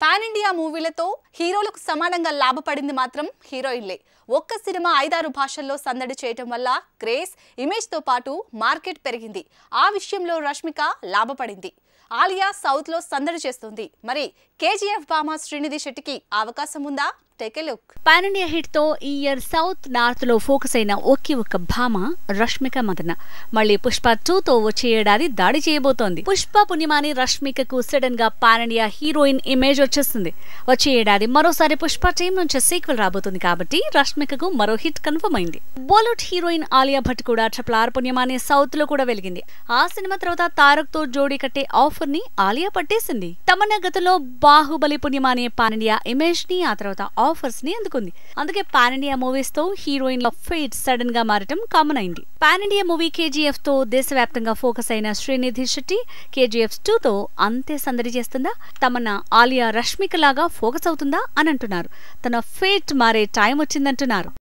Pan India మూవీలతో హీరోలకు సమానంగా లాభపడింది మాత్రం హీరోయిన్లే. ఒక్క సినిమా 5-6 భాషల్లో సందడి చేయటం వల్ల క్రేజ్, ఇమేజ్ తో పాటు మార్కెట్ పెరిగింది. ఆ విషయంలో రష్మిక లాభపడింది. ఆలియా సౌత్ లో సందడి చేస్తుంది. మరి కేజీఎఫ్ భామ శ్రీనిధి శెట్టికి అవకాశం ఉందా? Take a look. Pan India hit తో ఈ ఇయర్ సౌత్ నార్త్ లో ఫోకస్ అయిన ఒకే ఒక్క భామ రష్మిక మందన మళ్ళీ పుష్ప 2 తో వచ్చే ఏడాది దాడి చేయబోతోంది. పుష్ప పుణ్యమాని రష్మికకు సడన్ గా పాన్ ఇండియా హీరోయిన్ ఇమేజ్ వచ్చేస్తుంది. వచ్చే ఏడాది మరోసారి పుష్ప టీం నుంచి సీక్వెల్ రాబోతుంది కాబట్టి రష్మికకు మరో హిట్ కన్ఫర్మ్ అయింది. బాలీవుడ్ హీరోయిన్ ఆలియా భట్ కూడా RRR పుణ్యమాని సౌత్ లో కూడా వెలిగింది. ఆ సినిమా తర్వాత తారక్ తో జోడీ కట్టే ఆఫర్ ని ఆలియా పట్టేసింది. తమన్నా గతంలో బాహుబలి పుణ్యమాని పాన్ ఇండియా ఇమేజ్ ని ఆ తర్వాత ఆఫర్స్ ని అందుకుంది. అందుకే పాన్ ఇండియా మూవీస్ తో హీరోయిన్ ఫేట్ సడన్ గా మారటం కామన్ అయింది. పాన్ ఇండియా మూవీ కేజీఎఫ్ తో దేశవ్యాప్తంగా ఫోకస్ అయిన శ్రీనిధి శెట్టి KGF 2 తో అంతే సందడి చేస్తుందా? తమన్నా ఆలియా రష్మిక లాగా ఫోకస్ అవుతుందా అని అంటున్నారు. తన ఫేట్ మారే టైం వచ్చిందంటున్నారు.